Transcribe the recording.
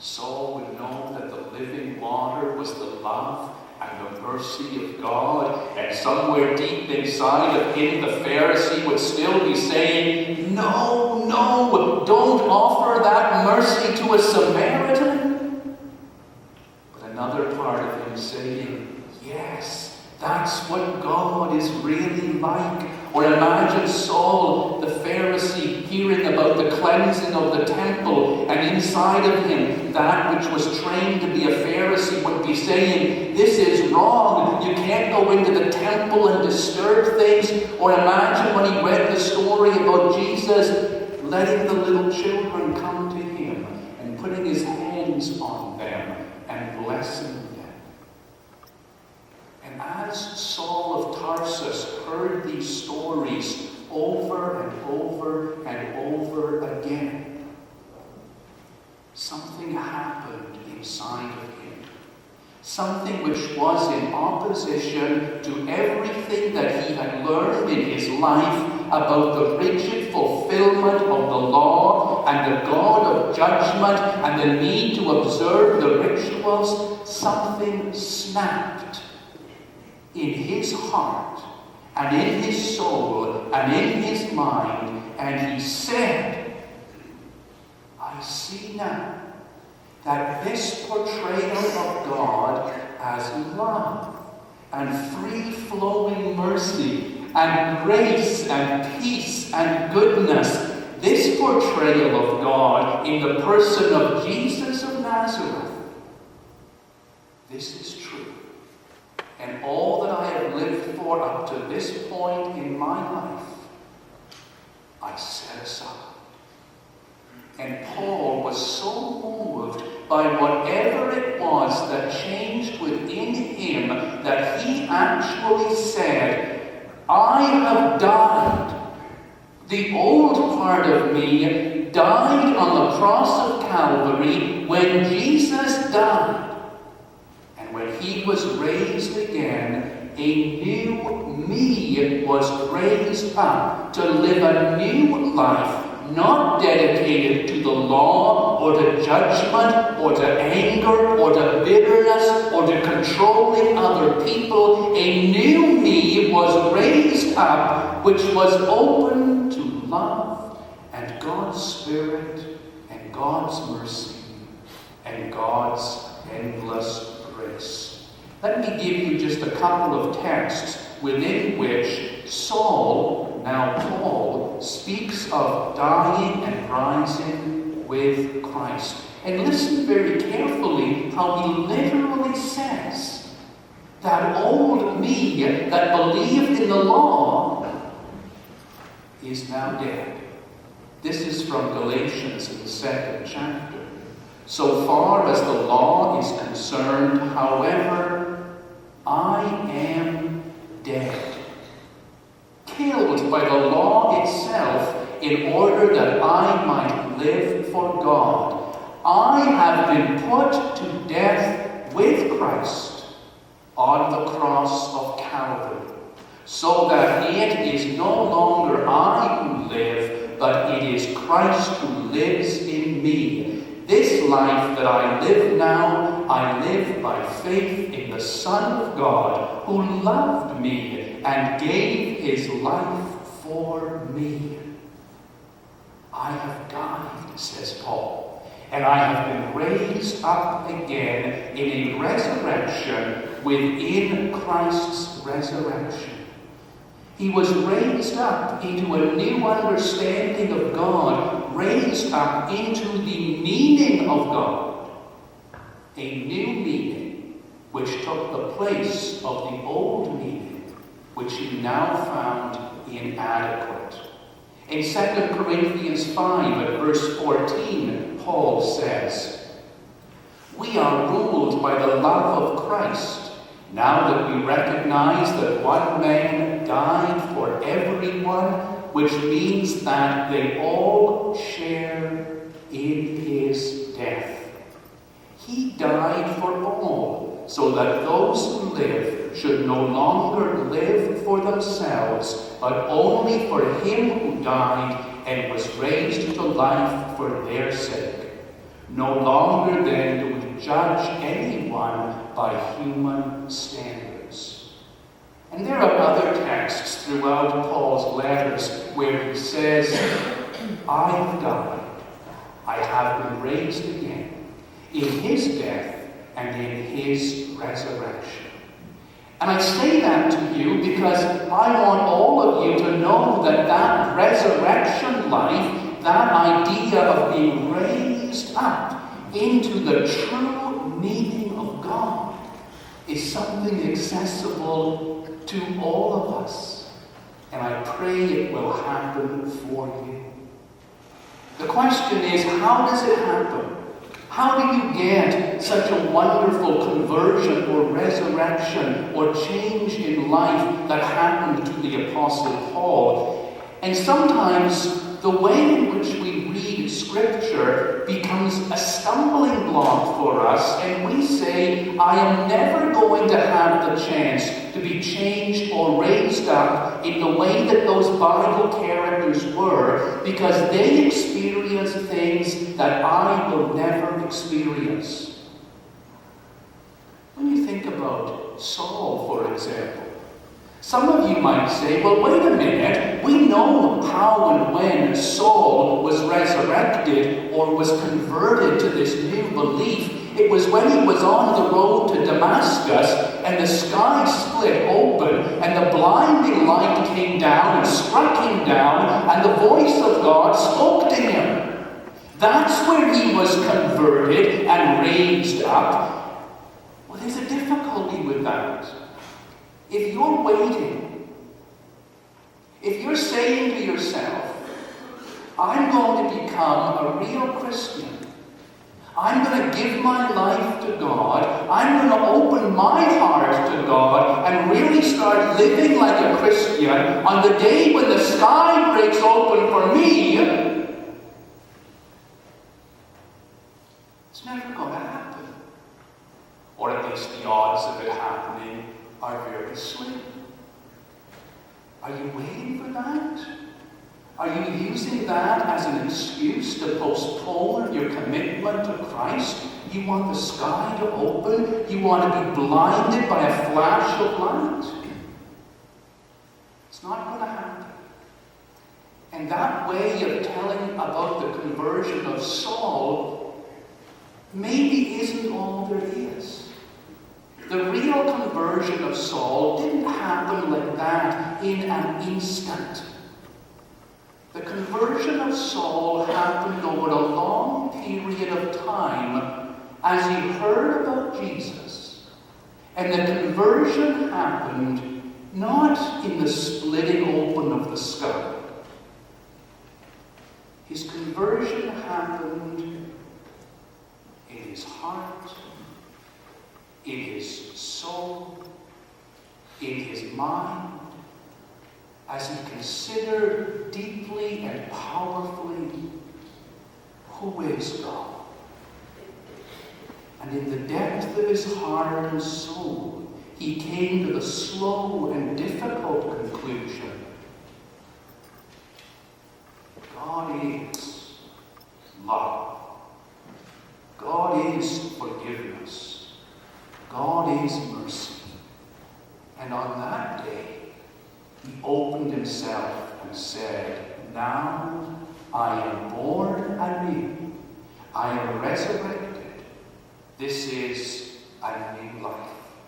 Saul would know that the living water was the love and the mercy of God, and somewhere deep inside of him, the Pharisee would still be saying, no, don't offer that mercy to a Samaritan. But another part of him saying, yes, that's what God is really like. Or imagine Saul, the Pharisee, hearing about the cleansing of the temple, and inside of him, that which was trained to be a Pharisee would be saying, this is wrong. You can't go into the temple and disturb things. Or imagine when he read the story about Jesus letting the little children come to him and putting his hands on them and blessing them. And as Saul of Tarsus heard these stories over and over and over again, something happened inside of him. Something which was in opposition to everything that he had learned in his life about the rigid fulfillment of the law and the God of judgment and the need to observe the rituals. Something snapped in his heart and in his soul and in his mind, and he said, I see now that this portrayal of God as love and free-flowing mercy and grace and peace and goodness, this portrayal of God in the person of Jesus of Nazareth, this is true. And all that I have lived for up to this point in my life, I set aside. And Paul was so moved by whatever it was that changed within him that he actually said, I have died. The old part of me died on the cross of Calvary when Jesus died. When he was raised again, a new me was raised up to live a new life, not dedicated to the law or to judgment or to anger or to bitterness or to controlling other people. A new me was raised up, which was open to love and God's Spirit and God's mercy and God's endless grace. Let me give you just a couple of texts within which Saul, now Paul, speaks of dying and rising with Christ. And listen very carefully how he literally says that old me that believed in the law is now dead. This is from Galatians in the 2nd chapter. So far as the law is concerned, however, I am dead, killed by the law itself in order that I might live for God. I have been put to death with Christ on the cross of Calvary, so that it is no longer I who live, but it is Christ who lives in me. This life that I live now, I live by faith in the Son of God, who loved me and gave his life for me. I have died, says Paul, and I have been raised up again in a resurrection within Christ's resurrection. He was raised up into a new understanding of God, raised up into the meaning of God. A new meaning which took the place of the old meaning, which he now found inadequate. In 2 Corinthians 5 at verse 14, Paul says, we are ruled by the love of Christ, now that we recognize that one man died for everyone, which means that they all share in his death. He died for all, so that those who live should no longer live for themselves, but only for him who died and was raised to life for their sake. No longer then do we judge anyone by human standards. And there are other texts throughout Paul's letters where he says, I have died, I have been raised again, in his death and in his resurrection. And I say that to you because I want all of you to know that that resurrection life, that idea of being raised up into the true meaning of God, is something accessible to all of us. And I pray it will happen for you. The question is, how does it happen? How do you get such a wonderful conversion or resurrection or change in life that happened to the Apostle Paul? And sometimes the way in which we read Scripture becomes a stumbling block for us, and we say, I am never going to have the chance to be changed or raised up in the way that those Bible characters were, because they experience things that I will never experience. When you think about Saul, for example, some of you might say, well, wait a minute, we know how and when Saul was resurrected or was converted to this new belief. It was when he was on the road to Damascus and the sky split open and the blinding light came down and struck him down and the voice of God spoke to him. That's where he was converted and raised up. Well, there's a difficulty with that. If you're waiting, if you're saying to yourself, I'm going to become a real Christian, I'm going to give my life to God, I'm going to open my heart to God and really start living like a Christian on the day when the sky breaks open for me, it's never going to happen. Or at least the odds of it happening are very slim. Are you waiting for that? Are you using that as an excuse to postpone your commitment to Christ? You want the sky to open? You want to be blinded by a flash of light? It's not going to happen. And that way of telling about the conversion of Saul maybe isn't all there is. The real conversion of Saul didn't happen like that in an instant. The conversion of Saul happened over a long period of time as he heard about Jesus. And the conversion happened not in the splitting open of the sky. His conversion happened in his heart, in his soul, in his mind, as he considered deeply and powerfully, who is God? And in the depth of his heart and soul, he came to the slow and difficult conclusion: God is love. God is forgiveness. God is mercy. And on that day, he opened himself and said, now I am born anew. I am resurrected. This is a new life.